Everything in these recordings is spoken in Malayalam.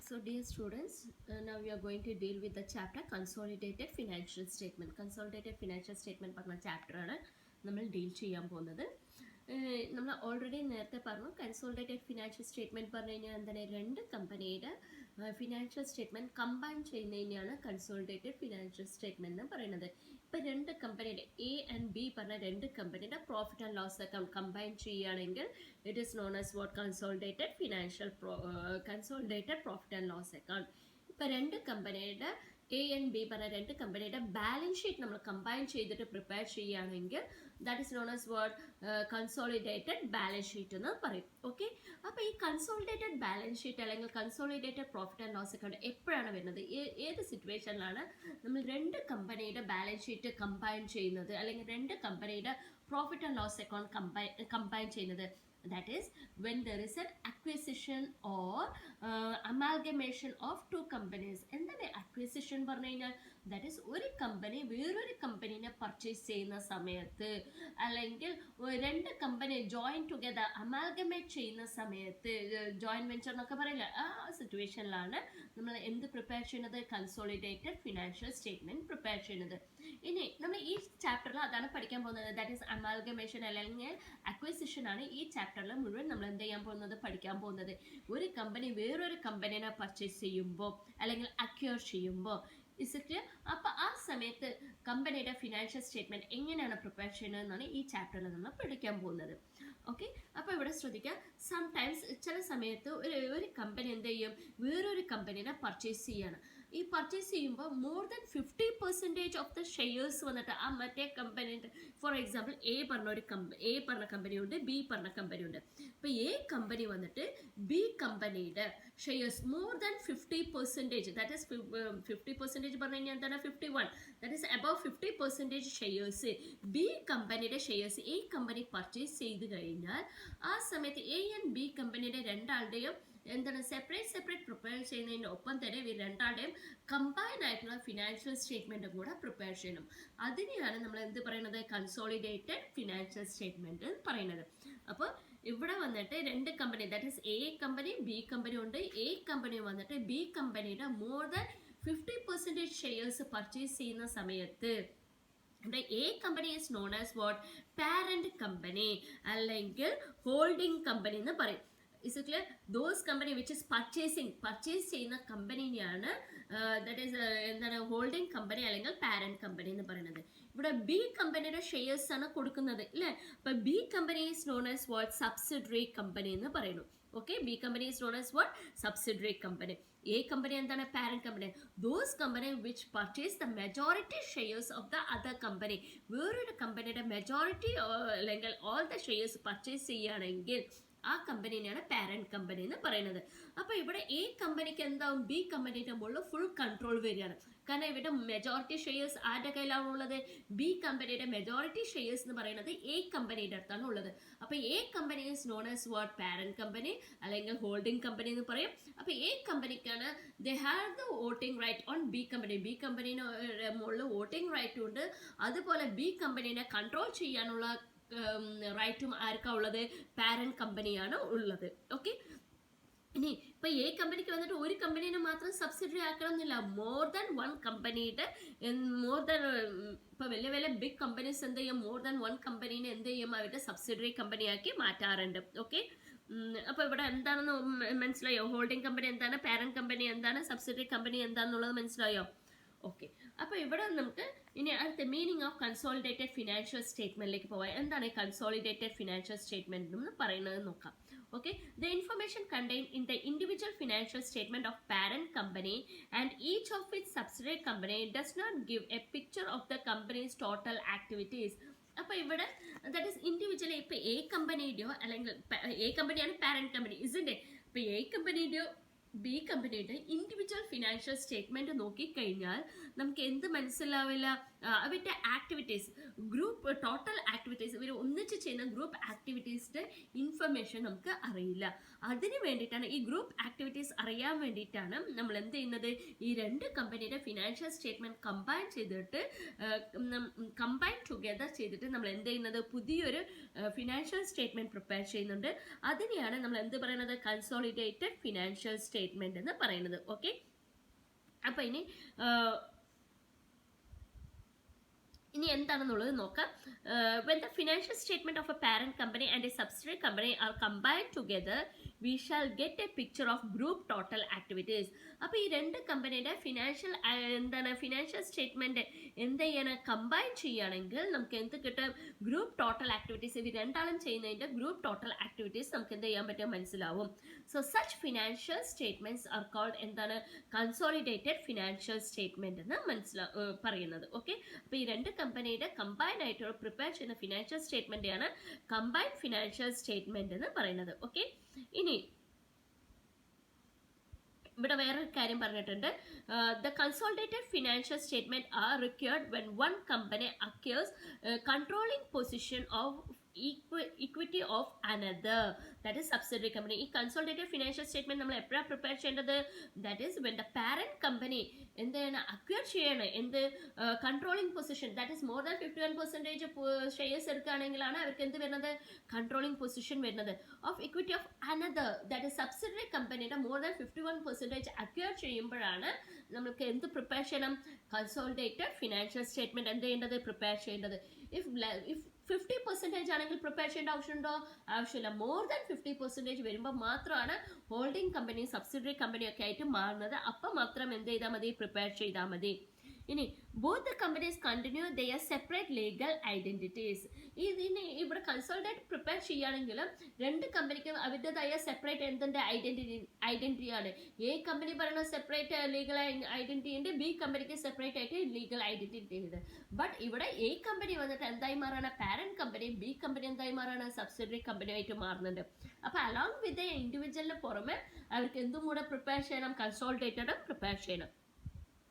So dear students, now we are going to deal with the chapter Consolidated Financial Statement. Consolidated Financial Statement പറഞ്ഞ ചാപ്റ്ററാണ് നമ്മൾ ഡീൽ ചെയ്യാൻ പോകുന്നത്. നമ്മൾ ഓൾറെഡി നേരത്തെ പറഞ്ഞു കൺസോളിഡേറ്റഡ് ഫിനാൻഷ്യൽ സ്റ്റേറ്റ്മെൻറ്റ് പറഞ്ഞു കഴിഞ്ഞാൽ എന്താണ്, രണ്ട് കമ്പനിയുടെ ഫിനാൻഷ്യൽ സ്റ്റേറ്റ്മെൻറ്റ് കമ്പൈൻ ചെയ്യുന്നതിനെയാണ് കൺസോളിഡേറ്റഡ് ഫിനാൻഷ്യൽ സ്റ്റേറ്റ്മെൻറ്റ് എന്ന് പറയുന്നത്. ഇപ്പോൾ രണ്ട് കമ്പനിയുടെ എ ആൻഡ് ബി പറഞ്ഞ രണ്ട് കമ്പനിയുടെ profit and loss account combine ചെയ്യുകയാണെങ്കിൽ it is known as what consolidated consolidated profit and loss account. ഇപ്പോൾ രണ്ട് കമ്പനിയുടെ എ ആൻഡ് ബി പറഞ്ഞ രണ്ട് കമ്പനിയുടെ ബാലൻസ് ഷീറ്റ് നമ്മൾ കമ്പൈൻ ചെയ്തിട്ട് പ്രിപ്പയർ ചെയ്യുകയാണെങ്കിൽ that is known as what consolidated balance sheet എന്ന് പറയും. ഓക്കെ, അപ്പോൾ ഈ കൺസോളിഡേറ്റഡ് ബാലൻസ് ഷീറ്റ് അല്ലെങ്കിൽ consolidated profit and loss account എപ്പോഴാണ് വരുന്നത്, ഏത് സിറ്റുവേഷനിലാണ് നമ്മൾ രണ്ട് കമ്പനിയുടെ ബാലൻസ് ഷീറ്റ് കമ്പൈൻ ചെയ്യുന്നത് അല്ലെങ്കിൽ രണ്ട് കമ്പനിയുടെ profit and loss account combine ചെയ്യുന്നത്? That is when there is an acquisition or amalgamation of two companies. എന്താണ് acquisition പറഞ്ഞു കഴിഞ്ഞാൽ that is ഒരു കമ്പനി വേറൊരു കമ്പനീനെ പർച്ചേസ് ചെയ്യുന്ന സമയത്ത് അല്ലെങ്കിൽ രണ്ട് കമ്പനി ജോയിൻ ടുഗദർ അമാൽഗമേറ്റ് ചെയ്യുന്ന സമയത്ത് ജോയിന്റ് വെഞ്ചർ എന്നൊക്കെ പറയില്ല, ആ സിറ്റുവേഷനിലാണ് നമ്മൾ എന്ത് പ്രിപ്പയർ ചെയ്യുന്നത്, കൺസോളിഡേറ്റഡ് ഫിനാൻഷ്യൽ സ്റ്റേറ്റ്മെന്റ് പ്രിപ്പയർ ചെയ്യുന്നത്. ഇനി നമ്മൾ ഈ ചാപ്റ്ററിൽ അതാണ് പഠിക്കാൻ പോകുന്നത്, ദാറ്റ് ഈസ് അമാൽഗമേഷൻ അല്ലെങ്കിൽ അക്വിസിഷൻ ആണ് ഈ ചാപ്റ്ററിൽ മുഴുവൻ നമ്മൾ എന്ത് ചെയ്യാൻ പോകുന്നത്, പഠിക്കാൻ പോകുന്നത്. ഒരു കമ്പനി വേറൊരു കമ്പനീനെ പർച്ചേസ് ചെയ്യുമ്പോൾ അല്ലെങ്കിൽ അക്വയർ ചെയ്യുമ്പോൾ അപ്പോൾ ആ സമയത്ത് കമ്പനിയുടെ ഫിനാൻഷ്യൽ സ്റ്റേറ്റ്മെന്റ് എങ്ങനെയാണ് പ്രിപ്പയർ ചെയ്യുന്നത് എന്നാണ് ഈ ചാപ്റ്ററിൽ നമ്മൾ പഠിക്കാൻ പോകുന്നത്. ഓക്കെ, അപ്പോൾ ഇവിടെ ശ്രദ്ധിക്കുക, സംടൈംസ് ചില സമയത്ത് ഒരു കമ്പനി എന്ത് ചെയ്യും, വേറൊരു കമ്പനീനെ പർച്ചേസ് ചെയ്യാണ്. ഈ പർച്ചേസ് ചെയ്യുമ്പോൾ more than 50% of the shares വന്നിട്ട് ആ മറ്റേ കമ്പനിയുടെ, ഫോർ എക്സാമ്പിൾ എ പറഞ്ഞ കമ്പനിയുണ്ട്, ബി പറഞ്ഞ കമ്പനിയുണ്ട്. ഇപ്പോൾ എ കമ്പനി വന്നിട്ട് ബി കമ്പനിയുടെ shares more than 50%, that is 50% പറഞ്ഞു കഴിഞ്ഞാൽ എന്താണ് 51, that is above 50% shares B കമ്പനിയുടെ ഷെയർസ് എ കമ്പനി പർച്ചേസ് ചെയ്ത് കഴിഞ്ഞാൽ ആ സമയത്ത് എ ആൻഡ് ബി കമ്പനിയുടെ രണ്ടാളുടെയും എന്താണ് സെപ്പറേറ്റ് പ്രിപ്പയർ ചെയ്യുന്നതിൻ്റെ ഒപ്പം തന്നെ ഇവർ രണ്ടാളുടെയും കമ്പൈൻ ആയിട്ടുള്ള ഫിനാൻഷ്യൽ സ്റ്റേറ്റ്മെൻറ്റും കൂടെ പ്രിപ്പയർ ചെയ്യണം. അതിനെയാണ് നമ്മൾ എന്ത് പറയുന്നത്, കൺസോളിഡേറ്റഡ് ഫിനാൻഷ്യൽ സ്റ്റേറ്റ്മെൻറ്റ് എന്ന് പറയുന്നത്. അപ്പോൾ ഇവിടെ വന്നിട്ട് രണ്ട് company, that is a company B company ഉണ്ട്. എ കമ്പനി വന്നിട്ട് ബി കമ്പനിയുടെ മോർ ദാൻ 50% ഷെയർസ് പർച്ചേസ് ചെയ്യുന്ന സമയത്ത് A company is known as what, parent company അല്ലെങ്കിൽ ഹോൾഡിംഗ് കമ്പനി എന്ന് പറയും. Is clear? Those company which is purchase ചെയ്യുന്ന കമ്പനിയാണ് ദാറ്റ് ഈസ് എന്താണ് ഹോൾഡിംഗ് കമ്പനി അല്ലെങ്കിൽ പാരന്റ് കമ്പനി എന്ന് പറയുന്നത്. ഇവിടെ ബി കമ്പനിയുടെ ഷെയർസ് ആണ് കൊടുക്കുന്നത് അല്ലേ. അപ്പൊ B company is known as what, subsidiary company എന്ന് പറയുന്നു. ഓക്കെ, B company is known as what, subsidiary company. A company എന്താണ്, parent company. Those company which purchase the majority shares of the other company, വേറൊരു കമ്പനിയുടെ മെജോറിറ്റി അല്ലെങ്കിൽ ഓൾ ദ ഷെയർസ് പർച്ചേസ് ചെയ്യുകയാണെങ്കിൽ ആ കമ്പനിയാണ് പാരന്റ് കമ്പനി എന്ന് പറയുന്നത്. അപ്പോൾ ഇവിടെ എ കമ്പനിക്ക് എന്താവും, ബി കമ്പനിയുടെ മുകളിൽ ഫുൾ കൺട്രോൾ വരികയാണ്. കാരണം ഇവിടെ മെജോറിറ്റി ഷെയർസ് ആരുടെ കയ്യിലാണ് ഉള്ളത്, ബി കമ്പനിയുടെ മെജോറിറ്റി ഷെയർസ് എന്ന് പറയുന്നത് എ കമ്പനിയുടെ അടുത്താണ് ഉള്ളത്. അപ്പോൾ A company is known as what, parent company അല്ലെങ്കിൽ ഹോൾഡിംഗ് കമ്പനി എന്ന് പറയും. അപ്പോൾ എ കമ്പനിക്കാണ് they have the voting right on B company, B കമ്പനിയുടെ മുകളിൽ വോട്ടിംഗ് റൈറ്റും ഉണ്ട്. അതുപോലെ ബി കമ്പനീനെ കൺട്രോൾ ചെയ്യാനുള്ള റൈറ്റും ആർക്കാ ഉള്ളത്, പാരന്റ് കമ്പനിയാണ് ഉള്ളത്. ഓക്കെ, ഇനി ഇപ്പൊ എ കമ്പനിക്ക് വന്നിട്ട് ഒരു കമ്പനീനെ മാത്രം സബ്സിഡറി ആക്കണം എന്നില്ല, മോർ ദാൻ വൺ കമ്പനിയുടെ ഇപ്പൊ വലിയ ബിഗ് കമ്പനീസ് എന്ത് ചെയ്യും, മോർ ദാൻ വൺ കമ്പനീനെ എന്ത് ചെയ്യും, അവരുടെ സബ്സിഡറി കമ്പനിയാക്കി മാറ്റാറുണ്ട്. ഓക്കെ, അപ്പൊ ഇവിടെ എന്താണെന്ന് മനസ്സിലായോ, ഹോൾഡിംഗ് കമ്പനി എന്താണ്, പാരന്റ് കമ്പനി എന്താണ്, സബ്സിഡറി കമ്പനി എന്താണെന്നുള്ളത് മനസ്സിലായോ? ഓക്കെ, അപ്പോൾ ഇവിടെ നമുക്ക് ഇനി അടുത്ത മീനിങ് ഓഫ് കൺസോളിഡേറ്റഡ് ഫിനാൻഷ്യൽ സ്റ്റേറ്റ്മെന്റിലേക്ക് പോവാം. എന്താണ് കൺസോളിഡേറ്റഡ് ഫിനാൻഷ്യൽ സ്റ്റേറ്റ്മെന്റ് എന്ന് പറയുന്നത് നോക്കാം. Okay, the information contained in the individual financial statement of parent company and each of its subsidiary company does not give a picture of the company's total activities. അപ്പോൾ ഇവിടെ ദാറ്റ് ഈസ് ഇൻഡിവിജ്വലി ഇപ്പോൾ എ കമ്പനിയുടെയോ അല്ലെങ്കിൽ എ കമ്പനിയാണ് പാരന്റ് കമ്പനി ഇസിൻ്റെ, ഇപ്പോൾ എ കമ്പനിയുടെയോ ബി കമ്പനിയുടെ ഇൻഡിവിജ്വൽ ഫിനാൻഷ്യൽ സ്റ്റേറ്റ്മെന്റ് നോക്കിക്കഴിഞ്ഞാൽ നമുക്ക് എന്ത് മനസ്സിലാവില്ല, അവരുടെ ആക്ടിവിറ്റീസ്, ഗ്രൂപ്പ് ടോട്ടൽ ആക്ടിവിറ്റീസ്, ഇവർ ഒന്നിച്ച് ചെയ്യുന്ന ഗ്രൂപ്പ് ആക്ടിവിറ്റീസിന്റെ ഇൻഫർമേഷൻ നമുക്ക് അറിയില്ല. അതിന് വേണ്ടിയിട്ടാണ്, ഈ ഗ്രൂപ്പ് ആക്ടിവിറ്റീസ് അറിയാൻ വേണ്ടിയിട്ടാണ് നമ്മൾ എന്ത് ചെയ്യുന്നത്, ഈ രണ്ട് കമ്പനിയുടെ ഫിനാൻഷ്യൽ സ്റ്റേറ്റ്മെന്റ് കമ്പൈൻ ചെയ്തിട്ട് ടുഗെദർ ചെയ്തിട്ട് നമ്മൾ എന്ത് ചെയ്യുന്നത്, പുതിയൊരു ഫിനാൻഷ്യൽ സ്റ്റേറ്റ്മെന്റ് പ്രിപ്പയർ ചെയ്യുന്നുണ്ട്. അതിനെയാണ് നമ്മൾ എന്ത് പറയുന്നത്, കൺസോളിഡേറ്റഡ് ഫിനാൻഷ്യൽ സ്റ്റേറ്റ്മെന്റ് എന്ന് പറയുന്നത്. ഓക്കെ, അപ്പൊ ഇനി എന്താണെന്നുള്ളത് നോക്കാം. When the financial statement of a parent company and a subsidiary company are combined together, we shall get a picture of group total activities. അപ്പോൾ ഈ രണ്ട് കമ്പനിയുടെ ഫിനാൻഷ്യൽ സ്റ്റേറ്റ്മെന്റ് എന്ത് ചെയ്യണം, കമ്പൈൻ ചെയ്യുകയാണെങ്കിൽ നമുക്ക് എന്ത് കിട്ടും, ഗ്രൂപ്പ് ടോട്ടൽ ആക്ടിവിറ്റീസ്. ഇവർ രണ്ടാളും ചെയ്യുന്നതിന്റെ ഗ്രൂപ്പ് ടോട്ടൽ ആക്ടിവിറ്റീസ് നമുക്ക് എന്ത് ചെയ്യാൻ പറ്റും, മനസ്സിലാവും. So such financial statements are called എന്താണ്, കൺസോളിഡേറ്റഡ് ഫിനാൻഷ്യൽ സ്റ്റേറ്റ്മെന്റ് എന്ന് പറയുന്നത്. ഓക്കെ, അപ്പോൾ ഈ രണ്ട് കമ്പനിയുടെ കമ്പൈൻ ആയിട്ട് പ്രിപ്പയർ ചെയ്യുന്ന ഫിനാൻഷ്യൽ സ്റ്റേറ്റ്മെന്റ് ആണ് കമ്പൈൻ ഫിനാൻഷ്യൽ സ്റ്റേറ്റ്മെന്റ് എന്ന് പറയുന്നത്. ഓക്കെ, ഇനി ഇവിടെ വേറൊരു കാര്യം പറഞ്ഞിട്ടുണ്ട്. The consolidated financial statement are required when one company acquires controlling position of equity of another, that is subsidiary company. ഈ കൺസോളിഡേറ്റഡ് ഫിനാൻഷ്യൽ സ്റ്റേറ്റ്മെന്റ് നമ്മൾ എപ്പോഴാണ് പ്രിപ്പയർ ചെയ്യേണ്ടത്, that is when the parent company എന്താണ് അക്വയർ ചെയ്യണം, എന്ത് controlling position, that is more than 51% shares എടുക്കുകയാണെങ്കിലാണ് അവർക്ക് എന്ത് വരുന്നത്, കൺട്രോളിംഗ് പൊസിഷൻ വരുന്നത്. Of equity of another, that is subsidiary കമ്പനിയുടെ മോർ ദാൻ 51% അക്വയർ ചെയ്യുമ്പോഴാണ് നമുക്ക് എന്ത് പ്രിപ്പയർ ചെയ്യണം, കൺസോളിഡേറ്റഡ് ഫിനാൻഷ്യൽ സ്റ്റേറ്റ്മെന്റ് എന്ത് ചെയ്യേണ്ടത്, പ്രിപ്പയർ ചെയ്യേണ്ടത്. if 50% ആണെങ്കിൽ പ്രിപ്പയർ ചെയ്യേണ്ട ആവശ്യമുണ്ടോ, ആവശ്യമില്ല. മോർ ദാൻ 50% വരുമ്പോൾ മാത്രമാണ് ഹോൾഡിംഗ് കമ്പനി സബ്സിഡിയറി കമ്പനി ഒക്കെ ആയിട്ട് മാറുന്നത്. അപ്പം മാത്രം എന്ത് ചെയ്താൽ മതി, പ്രിപ്പയർ ചെയ്താൽ മതി. ഇനി both the companies continue their separate legal identities. ഇതിന് ഇവിടെ കൺസോളിഡേറ്റ് പ്രിപ്പയർ ചെയ്യുകയാണെങ്കിൽ രണ്ട് കമ്പനിക്ക് അവരുടേതായ സെപ്പറേറ്റ് എന്തിൻ്റെ ഐഡന്റിറ്റി ആണ്. എ കമ്പനി പറയുന്ന സെപ്പറേറ്റ് ലീഗൽ ഐഡന്റിറ്റി ഉണ്ട്, ബി കമ്പനിക്ക് സെപ്പറേറ്റ് ആയിട്ട് ലീഗൽ ഐഡന്റിറ്റി ഉണ്ട്. ബട്ട് ഇവിടെ എ കമ്പനി വന്നിട്ട് എന്തായി മാറാണ്, പാരന്റ് കമ്പനി, ബി കമ്പനി എന്തായി മാറാണ്, സബ്സിഡിയറി കമ്പനി ആയിട്ട് മാറുന്നുണ്ട്. അപ്പൊ അലോങ് വിത്ത് ഇൻഡിവിജ്വലിന് പുറമെ അവർക്ക് എന്തും കൂടെ പ്രിപ്പയർ ചെയ്യണം, കൺസോളിഡേറ്റഡും പ്രിപ്പയർ ചെയ്യണം.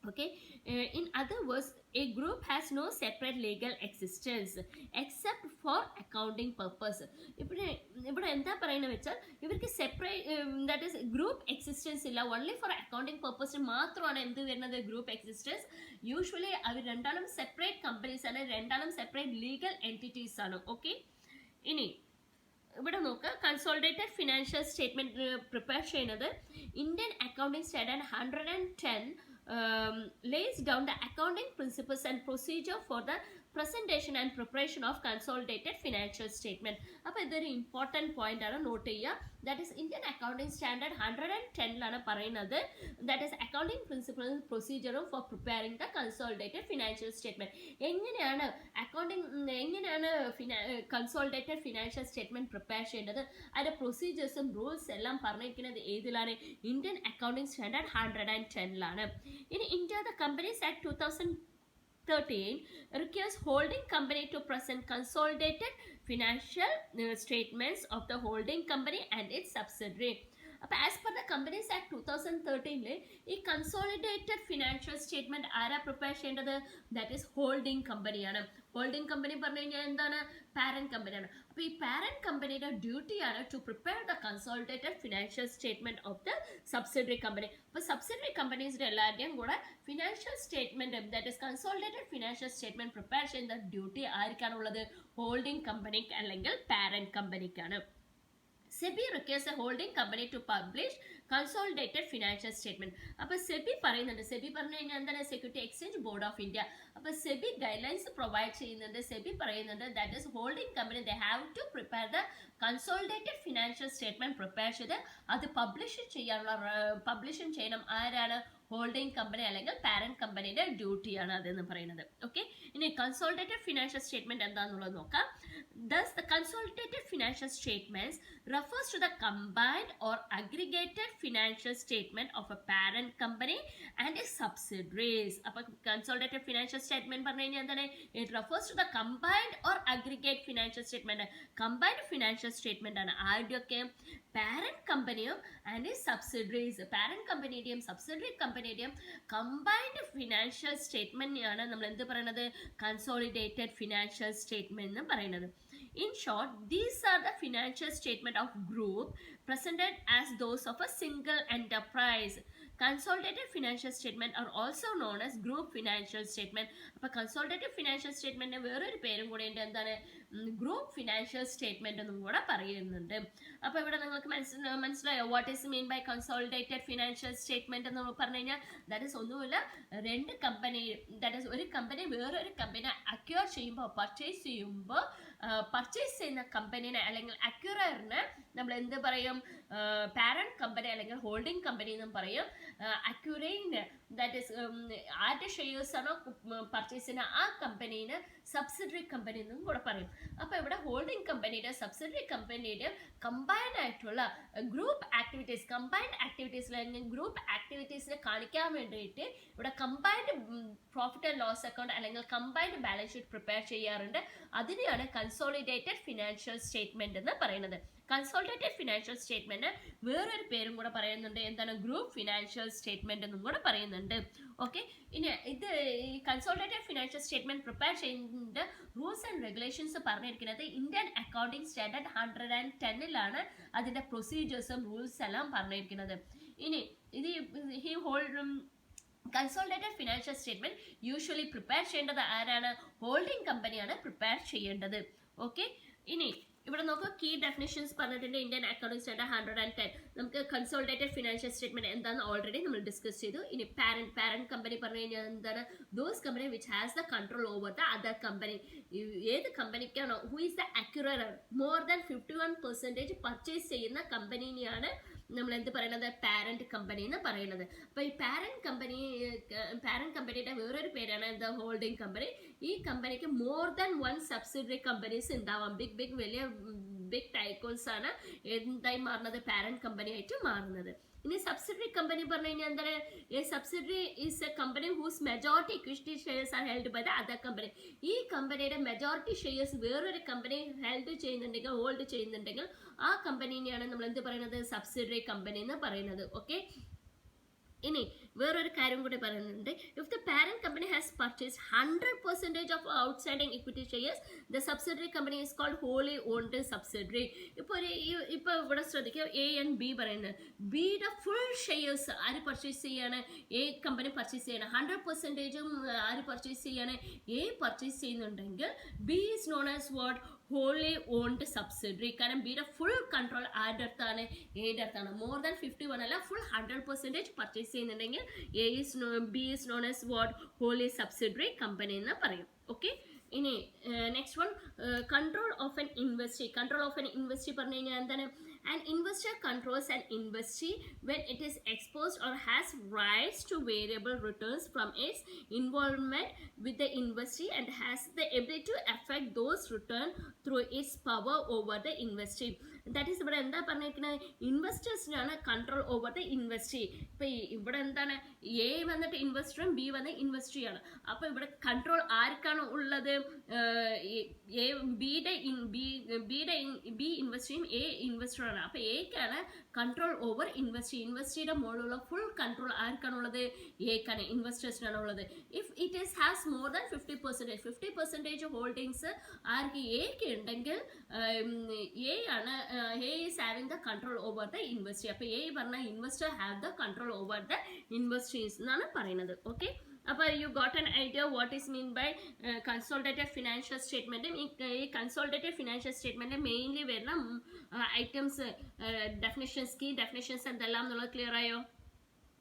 Okay, in other words, a group has no separate legal existence except for accounting purpose. ഇവിടെ എന്താ പറയുന്നത് വെച്ചാൽ ഇവർക്ക് separate that is group existence ഇല്ല, ഓൺലി ഫോർ അക്കൗണ്ടിങ് പർപ്പസിന് മാത്രമാണ് എന്ത് വരുന്നത്, ഗ്രൂപ്പ് എക്സിസ്റ്റൻസ്. യൂഷ്വലി അവർ രണ്ടാളും സെപ്പറേറ്റ് കമ്പനീസ് ആണ്, രണ്ടാളും സെപ്പറേറ്റ് ലീഗൽ എൻറ്റിറ്റീസ് ആണ്. ഓക്കെ, ഇനി ഇവിടെ നോക്കുക, കൺസോളിഡേറ്റഡ് ഫിനാൻഷ്യൽ സ്റ്റേറ്റ്മെന്റ് പ്രിപ്പയർ ചെയ്യുന്നത് Indian accounting standard 110 lays down the accounting principles and procedure for the presentation and preparation of consolidated financial statement. അപ്പോൾ ഇതൊരു ഇമ്പോർട്ടൻറ്റ് പോയിന്റ് ആണ്, നോട്ട് ചെയ്യുക. That is Indian accounting standard 110 പറയുന്നത്, ദാറ്റ് ഈസ് അക്കൗണ്ടിംഗ് പ്രിൻസിപ്പിളും പ്രൊസീജിയറും for preparing the consolidated financial statement. എങ്ങനെയാണ് കൺസോളിഡേറ്റഡ് ഫിനാൻഷ്യൽ സ്റ്റേറ്റ്മെന്റ് പ്രിപ്പയർ ചെയ്യേണ്ടത്, അതിന്റെ പ്രൊസീജിയേഴ്സും റൂൾസ് എല്ലാം പറഞ്ഞിരിക്കുന്നത് ഏതിലാണ്, ഇന്ത്യൻ അക്കൗണ്ടിംഗ് സ്റ്റാൻഡേർഡ് 110. ഇനി India the companies act 2013 requires holding company to present consolidated financial statements of the holding company and its subsidiary. അപ്പോൾ as per the companies act 2013 ഈ കൺസോളിഡേറ്റഡ് ഫിനാൻഷ്യൽ സ്റ്റേറ്റ്മെന്റ് ആരാ പ്രിപ്പയർ ചെയ്യേണ്ടത്, ദാറ്റ് ഈസ് ഹോൾഡിംഗ് കമ്പനിയാണ്. ഹോൾഡിംഗ് കമ്പനി പറഞ്ഞു കഴിഞ്ഞാൽ എന്താണ്, പാരന്റ് കമ്പനിയാണ്. അപ്പോൾ ഈ പാരന്റ് കമ്പനിയുടെ ഡ്യൂട്ടിയാണ് to prepare the consolidated financial statement of the subsidiary company. അപ്പോൾ സബ്സിഡിയറി കമ്പനീസിന്റെ എല്ലാവരുടെയും കൂടെ financial statement, that is consolidated financial statement prepare ചെയ്യുന്ന ഡ്യൂട്ടി ആർക്കാണുള്ളത്, ഹോൾഡിംഗ് കമ്പനിക്ക് അല്ലെങ്കിൽ പാരന്റ് കമ്പനിക്കാണ്. SEBI requires a holding company to publish consolidated financial statement. അപ്പോൾ SEBI പറയുന്നുണ്ട്, SEBI പറഞ്ഞു കഴിഞ്ഞാൽ എന്താണ്, security exchange board of India. അപ്പോൾ SEBI ഗൈഡ്ലൈൻസ് പ്രൊവൈഡ് ചെയ്യുന്നുണ്ട്. SEBI പറയുന്നുണ്ട് that is holding company they have to prepare the consolidated financial statement prepare ചെയ്ത് അത് പബ്ലിഷ് ചെയ്യണം. ആരാണ്, ഹോൾഡിംഗ് കമ്പനി അല്ലെങ്കിൽ പാരന്റ് കമ്പനിയുടെ ഡ്യൂട്ടിയാണ് അതെന്ന് പറയുന്നത്. ഓക്കെ, ഇനി കൺസോളിഡേറ്റഡ് ഫിനാൻഷ്യൽ സ്റ്റേറ്റ്മെന്റ് എന്താണെന്നുള്ളത് നോക്കാം. Thus, the consolidated financial statements refers to the combined or aggregated financial statement of a parent company and its subsidiaries. അപ്പോൾ consolidated financial statement പറഞ്ഞു കഴിഞ്ഞാൽ എന്താണ്? It refers to the combined or aggregate financial statement. Combined financial statement ആണ് ആരുടെയൊക്കെ? പാരന്റ് കമ്പനിയും ആൻഡ് സബ്സിഡറീസ്. പാരന്റ് കമ്പനിയുടെയും സബ്സിഡറി കമ്പനിയുടെയും കമ്പൈൻഡ് ഫിനാൻഷ്യൽ സ്റ്റേറ്റ്മെന്റിനെയാണ് നമ്മൾ എന്ത് പറയുന്നത്? കൺസോളിഡേറ്റഡ് ഫിനാൻഷ്യൽ സ്റ്റേറ്റ്മെന്റ് എന്ന് പറയുന്നത്. In short, these are the financial statement of group presented as those of a single enterprise. Consolidated financial statement are also known as group financial statement. അപ്പോൾ consolidated financial statement വേറൊരു പേരും കൂടെ ഉണ്ട്. എന്താണ്? ഗ്രൂപ്പ് ഫിനാൻഷ്യൽ സ്റ്റേറ്റ്മെന്റ് എന്നും കൂടെ പറയുന്നുണ്ട്. അപ്പോൾ ഇവിടെ നിങ്ങൾക്ക് മനസ്സിലായോ what is mean by consolidated financial statement എന്ന് പറഞ്ഞു കഴിഞ്ഞാൽ ദാറ്റ് ഈസ് ഒന്നുമില്ല, രണ്ട് കമ്പനി, ദാറ്റ് ഈസ് ഒരു കമ്പനി വേറൊരു കമ്പനി അക്വയർ ചെയ്യുമ്പോൾ, പർച്ചേസ് ചെയ്യുമ്പോൾ, പർച്ചേസ് ചെയ്യുന്ന കമ്പനീനെ അല്ലെങ്കിൽ അക്വയറിനെ നമ്മൾ എന്ത് പറയും? പാരന്റ് കമ്പനി അല്ലെങ്കിൽ ഹോൾഡിംഗ് കമ്പനി എന്നും പറയും. അക്വയറിന് ദാറ്റ് ഈസ് ആരുടെ ഷെയർസ് ആണോ പർച്ചേസ് ചെയ്യുന്ന ആ കമ്പനീനെ സബ്സിഡറി കമ്പനി എന്നും കൂടെ പറയും. അപ്പോൾ ഇവിടെ ഹോൾഡിംഗ് കമ്പനിയുടെ സബ്സിഡറി കമ്പനിയുടെ കമ്പൈൻഡ് ആയിട്ടുള്ള ഗ്രൂപ്പ് ആക്ടിവിറ്റീസ്, കമ്പൈൻഡ് ആക്ടിവിറ്റീസ് അല്ലെങ്കിൽ ഗ്രൂപ്പ് ആക്ടിവിറ്റീസിനെ കാണിക്കാൻ വേണ്ടിയിട്ട് ഇവിടെ combined profit and loss account അല്ലെങ്കിൽ കമ്പൈൻഡ് ബാലൻസ് ഷീറ്റ് പ്രിപ്പയർ ചെയ്യാറുണ്ട്. അതിനെയാണ് കൺസോളിഡേറ്റഡ് ഫിനാൻഷ്യൽ സ്റ്റേറ്റ്മെന്റ് എന്ന് പറയുന്നത്. കൺസോളിഡേറ്റഡ് ഫിനാൻഷ്യൽ സ്റ്റേറ്റ്മെന്റ് വേറൊരു പേരും കൂടെ പറയുന്നുണ്ട്. എന്താണ്? ഗ്രൂപ്പ് ഫിനാൻഷ്യൽ സ്റ്റേറ്റ്മെന്റ് എന്നും കൂടെ പറയുന്നുണ്ട്. ഓക്കെ, ഇനി ഇത് ഈ കൺസോളിഡേറ്റഡ് ഫിനാൻഷ്യൽ സ്റ്റേറ്റ്മെന്റ് പ്രിപ്പയർ ചെയ്യുന്ന റൂൾസ് ആൻഡ് റെഗുലേഷൻസ് പറഞ്ഞിരിക്കുന്നത് ഇന്ത്യൻ അക്കൗണ്ടിംഗ് സ്റ്റാൻഡേർഡ് 110 അതിന്റെ പ്രൊസീജിയേഴ്സും റൂൾസ് എല്ലാം പറഞ്ഞിരിക്കുന്നത്. ഇനി ഇത് ഈ consolidated financial statement usually prepare ചെയ്യേണ്ടത് ആരാണ്? ഹോൾഡിംഗ് കമ്പനിയാണ് പ്രിപ്പയർ ചെയ്യേണ്ടത്. ഓക്കെ, ഇനി ഇവിടെ നോക്കുക, കീ ഡെഫിനിഷൻസ് പറഞ്ഞിട്ടുണ്ട്. Indian accounting standard 110. നമുക്ക് കൺസോളിഡേറ്റഡ് ഫിനാൻഷ്യൽ സ്റ്റേറ്റ്മെന്റ് എന്താണെന്ന് ഓൾറെഡി നമ്മൾ ഡിസ്കസ് ചെയ്തു. ഇനി പാരന്റ് കമ്പനി പറഞ്ഞു കഴിഞ്ഞാൽ എന്താണ്? Those company which has the control over the other company. ഏത് കമ്പനിക്കാണോ who is the acquirer more than 51% purchase ചെയ്യുന്ന കമ്പനിനെയാണ് നമ്മൾ എന്ത് പറയുന്നത്? പാരന്റ് കമ്പനി എന്ന് പറയുന്നത്. അപ്പോൾ ഈ പാരന്റ് കമ്പനിയുടെ വേറൊരു പേരാണ് എന്താ? Holding company. ഈ കമ്പനിക്ക് മോർ ദാൻ 1 സബ്സിഡറി കമ്പനീസ് ഉണ്ടാവാം. വലിയ ബിഗ് ടൈക്കോൺസ് ആണ് എന്തായി മാറുന്നത്? പാരന്റ് കമ്പനി ആയിട്ട് മാറുന്നത്. ഇനി സബ്സിഡറി കമ്പനി പറഞ്ഞു കഴിഞ്ഞാൽ എന്താണ്? A subsidiary is a company whose majority equity shares are held by the other company. ഈ കമ്പനിയുടെ മെജോറിറ്റി ഷെയർസ് വേറൊരു കമ്പനി ഹോൾഡ് ചെയ്യുന്നുണ്ടെങ്കിൽ ആ കമ്പനിനെയാണ് നമ്മൾ എന്ത് പറയുന്നത്? സബ്സിഡറി കമ്പനി എന്ന് പറയുന്നത്. ഓക്കെ, ഇനി വേറൊരു കാര്യം കൂടി പറയുന്നുണ്ട്. If the parent company has purchase 100% of outstanding equity shares the subsidiary company is called wholly owned subsidiary. ഇപ്പോൾ ഇവിടെ ശ്രദ്ധിക്കുക, എ ആൻഡ് ബി പറയുന്നത്. ബിയുടെ ഫുൾ ഷെയർസ് ആര് പർച്ചേസ് ചെയ്യാണ്? എ കമ്പനി പർച്ചേസ് ചെയ്യണം. 100%ഉം ആര് പർച്ചേസ് ചെയ്യാണ്? എ പർച്ചേസ് ചെയ്യുന്നുണ്ടെങ്കിൽ B is known as what? Wholly owned subsidiary. കാരണം ബിയുടെ ഫുൾ കൺട്രോൾ ആരുടെ അടുത്താണ്? എയുടെ അടുത്താണ്. മോർ ദാൻ 51 അല്ല, ഫുൾ 100% പർച്ചേസ് ചെയ്യുന്നുണ്ടെങ്കിൽ B is known as what? Wholly subsidiary company എന്ന് പറയും. ഓക്കെ, ഇനി next one, control of an investee. Control of an investee പറഞ്ഞു കഴിഞ്ഞാൽ എന്താണ്? An investor controls an investee when it is exposed or has rights to variable returns from its involvement with the investee and has the ability to affect those returns through its power over the investee. That is ഇവിടെ എന്താ പറഞ്ഞിരിക്കുന്നത്? ഇൻവെസ്റ്റേഴ്സിനാണ് കൺട്രോൾ ഓവർ ദ ഇൻവെസ്റ്റി. ഇപ്പം ഇവിടെ എന്താണ്? എ വന്നിട്ട് ഇൻവെസ്റ്ററും ബി വന്ന് ഇൻവെസ്റ്റിയാണ്. അപ്പോൾ ഇവിടെ കൺട്രോൾ ആർക്കാണ് ഉള്ളത്? ബി ഇൻവെസ്റ്റിയും എ ഇൻവെസ്റ്ററാണ്. അപ്പോൾ എക്കാണ് കൺട്രോൾ ഓവർ ഇൻവെസ്റ്റിയുടെ മുകളിലുള്ള ഫുൾ കൺട്രോൾ ആർക്കാണുള്ളത്? എക്കാണ്, ഇൻവെസ്റ്റേഴ്സിനാണ് ഉള്ളത്. If it has more than 50% holdings ആർക്ക്? എക്ക് ഉണ്ടെങ്കിൽ A is having the control over the investee. അപ്പോൾ എ പറഞ്ഞാൽ investor have the control over the investees എന്നാണ് പറയുന്നത്. ഓക്കെ, അപ്പോൾ you got an idea what is mean by consolidated financial സ്റ്റേറ്റ്മെൻറ്റും. ഈ കൺസോളിഡേറ്റഡ് ഫിനാൻഷ്യൽ സ്റ്റേറ്റ്മെൻറ്റ് മെയിൻലി വരുന്ന ഐറ്റംസ്, ഡെഫിനിഷൻസ്, കീ ഡെഫിനിഷൻസ് എന്തെല്ലാം എന്നുള്ളത് ക്ലിയർ ആയോ?